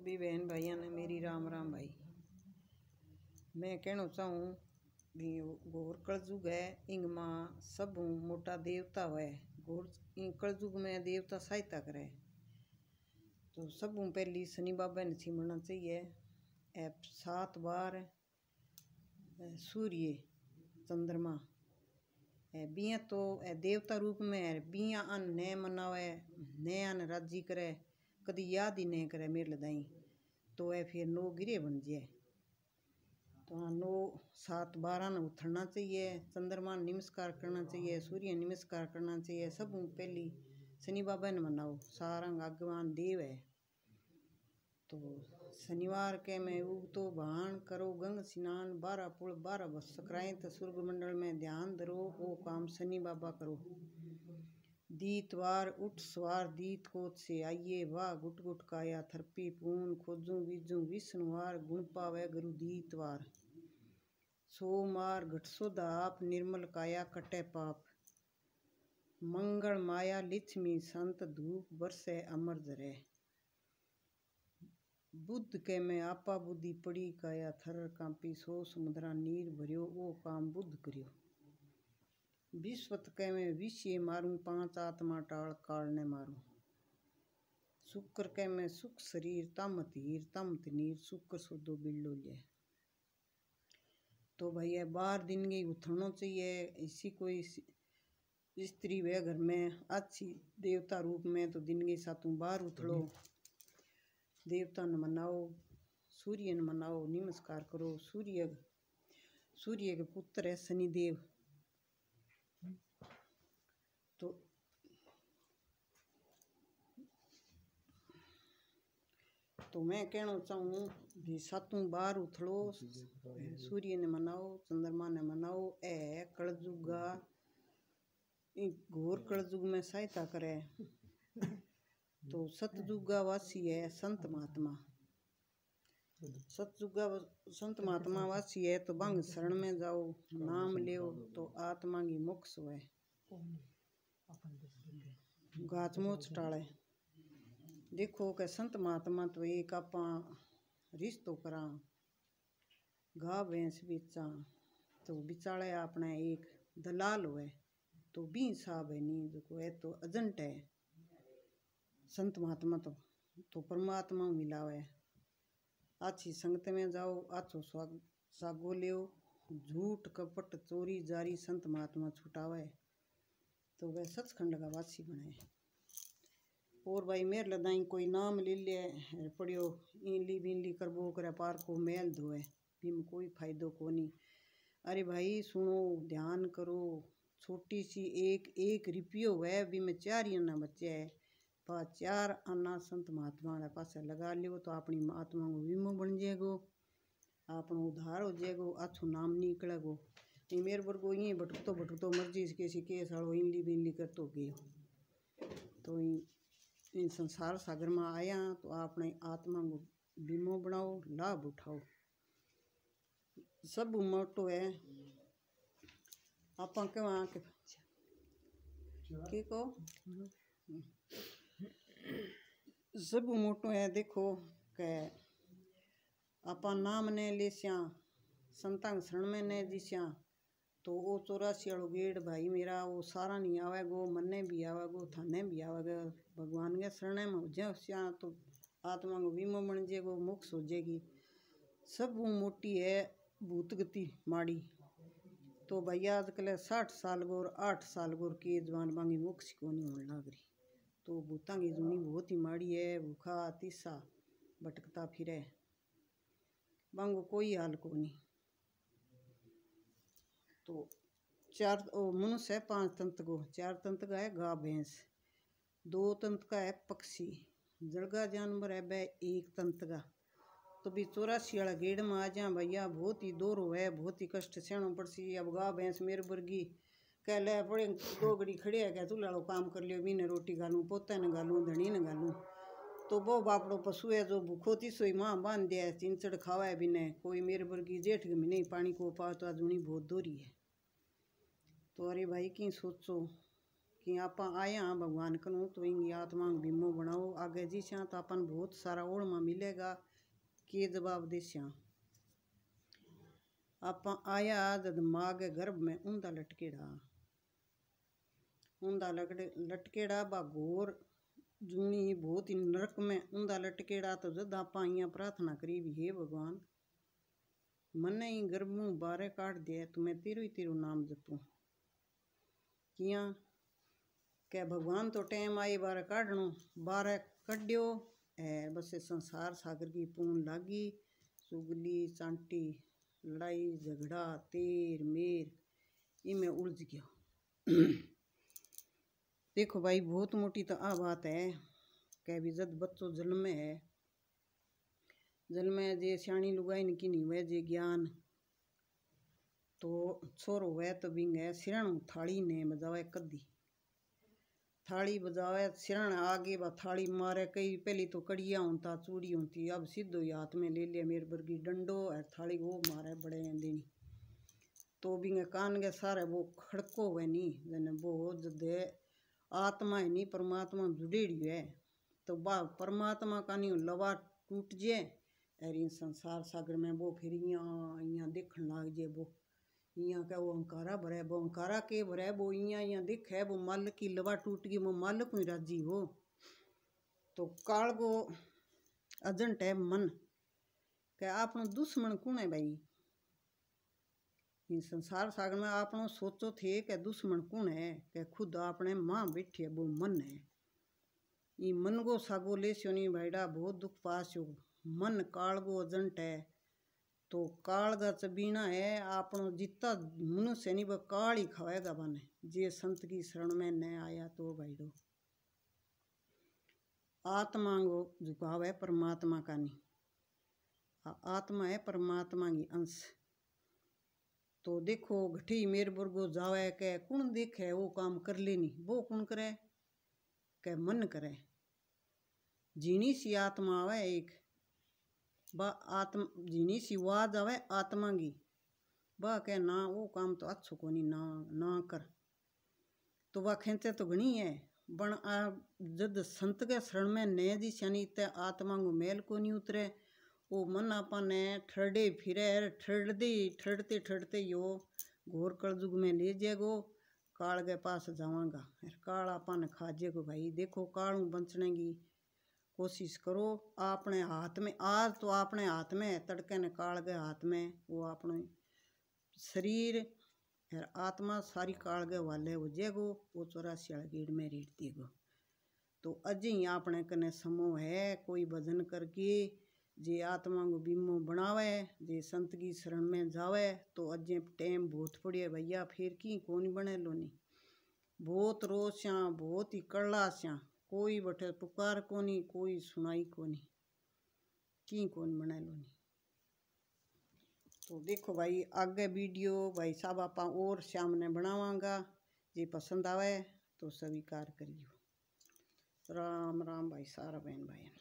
सभी बहन भाइयों ने मेरी राम राम भाई। मैं कहना चाहूँ भी घोर कलयुग है, इंग माँ सब मोटा देवता हुए घोर कलयुग में देवता सहायता करे। तो सब पहली शनि बाबा ने छिमना चाहिए। 7 बार सूर्य चंद्रमा बिया तो देवता रूप में है, बिया अन न मनावे न अन राजी करे, कभी याद ही नहीं करे मेरे लदाई तो फिर 9 गिरे बन जाए। तो 9 7 12 ने उठना चाहिए, चंद्रमा नमस्कार करना चाहिए, सूर्य नमस्कार करना चाहिए। सब पहली शनि बाबा ने मनाओ, सारंग आगवान देव है। तो शनिवार के में उगतो भान करो गंग स्नान, 12 पुल 12 बस कराएं तो स्वर्ग मंडल में ध्यान धरो, वो काम शनि बाबा करो। दीतवार उठ सवार दीत कोत से आइए, वाह गुट गुट काया थरपी पून खोजूं बीजूं विष्णुवार, गुण पावे गुरु दीतवार। सोमवार घटसोदा आप निर्मल काया कटे पाप, मंगल माया लिच्छमी संत धूप बरसे अमर जरे। बुद्ध के में आपा बुद्धि पड़ी काया थर कांपी, सो समुद्रा नीर भरियो, वो काम बुद्ध करियो। विश्वत के में विषय मारूं, 5 आत्मा टाल काल ने मारूं। शुक्र के में सुख शरीर तमत हीर तमत नीर, शुक्र सुदो बिल्लो ले। तो भैया 12 दिन की उठना चाहिए। इसी कोई स्त्री वे घर में अच्छी देवता रूप में तो दिन की सातों 12 उठलो, देवता ने मनाओ, सूर्य ने मनाओ, नमस्कार करो। सूर्य के पुत्र है शनिदेव। तो मैं कहना चाहूँ भी 7 बार उठलो, सूर्य ने मनाओ, चंद्रमा ने मनाओ। कलयुगा घोर कलयुग में सहायता करे। तो सतयुगा वासी है संत महात्मा, सतयुगा संत महात्मा वासी है तो बंग शरण में जाओ, नाम लियो तो आत्मा की मोक्ष हुए, गाच मोच टाले। देखो के संत महात्मा तो एक आपा रिश्तो करा, गा भैंस बेचा तो बिचाले अपने एक दलाल हुए, तो भी साहब है नहीं जो है तो एजेंट है संत महात्मा। तो परमात्मा मिलावे। अच्छी संगत में जाओ, अच्छो सागो लियो, झूठ कपट चोरी जारी संत महात्मा छुटावे तो वह सचखंड का वासी बने। और भाई मेरे लदाई कोई नाम ले ले पड़ियो इनली बिनली करबो करे पार को मेल धोए, बिम कोई फायदो को नहीं। अरे भाई सुनो, ध्यान करो, छोटी सी एक रुपयो है बिम 4 आना बच्चे है, 4 आना संत महात्मा वाले पास लगा लियो तो अपनी आत्मा को बीमो बन जाएगो, अपना उद्धार हो जाएगो, अच्छो नाम निकलेगो। मेरे वर्गो ये भटकतो मर्जी से किसी केस वालो इनली बिनली करतो गयो। तो इन संसार सागर में आया तो अपने आत्मा को बीमो बनाओ, लाभ उठाओ। सब मोटो है आप को सब मोटो है। देखो के आप नाम ने लेस्या, संतां शरण में ने दिस्या तो वो 84 वालो गेड़ भाई मेरा वो सारा नहीं आवेगो, मन्ने भी आवेगो, थाने भी आवेगा। भगवान के शरण में हो जाओ तो आत्मा को बीमो बन जाएगो, मोक्ष हो जाएगी। सब मोटी है भूत गति माड़ी। तो भाई आजकल 60 साल को और 8 साल को के जवान बांगी मोक्ष को नहीं होने लग रही। तो भूतां की जूनी बहुत ही माड़ी है, भूखा तीसा भटकता फिरे, बांगो कोई हाल को नहीं। तो 4 मनुष्य है 5 तंत्र को, 4 तंत्र का है गा भैंस, 2 तंत्र का है पक्षी, जलगा जानवर है वह 1 तंत्र का। तो भी 84 वाला गेड़ में आ जा भैया बहुत ही दोरो है, बहुत ही कष्ट सहना पड़सी। अब गा भैंस मेरे वर्गी कह ले पड़े 2 घड़ी खड़े है क्या चूल्हा काम कर लियो, बीने रोटी गालूँ, पोते न गालूँ, धनी न गालूँ। तो वो बापड़ो पशु है जो भूखो तीसो ही माँ बांध दिया, चिंचड़ खावा है बिने। कोई मेरे वर्गी जेठ के महीने पानी को पा तो जूनी बहुत दोरी है। तो अरे भाई की सोचो कि आप आया भगवान कनु तो इंगी आत्मा बीमो बनाओ आगे जी स्या तो अपन बहुत सारा ओढ़ में मिलेगा के जवाब दे स्या। आप आया जद माँ के गर्भ में ऊंधा लटकेड़ा बा घोर जूनी बहुत ही नरक में ऊंधा लटकेड़ा। तो जद आप अं प्रार्थना करी भी हे भगवान मने ही गर्भ में बारे काट दे तो मैं तेरो ही तेरो नाम जपूं किया क्या भगवान तो टाइम आई बारे काटनो बारे कड्यो है बस संसार सागर की पून लागी चुगली चांटी लड़ाई झगड़ा तेर मेर इमें उलझ गया। देखो भाई बहुत मोटी तो आ बात है कि भी जद बच्चों जन्म है जन्म जे सियाणी लुगाई न की नहीं हुए जे ज्ञान तो छोरो हुए तो बिंगे सिरण थाली ने बजावे कदी थाली बजावे सिरण आगे बा थाली मारे कई पहली तो कड़िया होता चूड़ी होती अब सीधो ही हाथ में ले लिया मेरे बर्गी डंडो और थाली वो मारे बड़े देनी तो बिंगे कान के सारे वो खड़को हुए नहीं जने वो जदे आत्मा है नहीं परमात्मा जुड़ेड़ी है तो बा परमात्मा का नहीं लवा टूट जे और इन संसार सागर में वो फिर यहाँ देखने लाग जे वो यहाँ क्या वो अंकारा भरे वो अंकारा के भरे वो यहाँ देखे वो मल की लवा टूट गई वो मल कोई राजी हो तो काल को अजंट है मन क्या आपनो दुश्मन कौन है भाई इन संसार सागर में आपनो सोचो थे कि दुश्मन कौन है कि खुद आपने माँ बैठे वो मन है ये मन को सागो ले स्यो नहीं भाईडा बहुत दुख पास हो मन काल को अजंट है तो काल का चबीना है आपनो जितना मनुष्य नहीं वह काल ही खाएगा बने जे संत की शरण में न आया तो भाईडो आत्मा को झुकाव है परमात्मा का नहीं आत्मा है परमात्मा की अंश तो देखो घटी मेर बुर्गो जावे के कौन देखे वो काम कर लेनी वो कौन करे के मन करे जीनी सी आत्मा आवे एक बा आत्मा जीनी सी आवाज आवे आत्मा की बा के ना वो काम तो अच्छो को नहीं ना कर तो वह खेते तो घनी है बन आ जद संत के शरण में ने जी शनि ते आत्मा को मेल को नहीं उतरे वो मन आपने ठरडे फिरे ठरडते ठरडते यो घोर कलयुग में ले जेगो काल के पास जावांगा काल आपने खा जेगो भाई देखो काल बचने की कोशिश करो अपने हाथ में आज तो अपने हाथ में तड़के ने काल के हाथ में वो अपने शरीर और आत्मा सारी काल के वाले हो जेगो वो 84 गेड़ में रेट देगो तो अज ही अपने कने समूह है कोई भजन करके जे आत्मा को बीमो बनावे जे संत की शरण में जावे तो अजे टाइम बहुत पड़िया भैया फिर की कौन बने लो नहीं बहुत रोस्या बहुत ही कड़ला स्या कोई बटे पुकार कोनी कोई सुनाई कोनी की कौन बने लो नहीं तो देखो भाई आगे वीडियो भाई साहब आप और सामने बनावांगा जे पसंद आवे तो स्वीकार करियो। राम राम भाई सारा बहन भाई।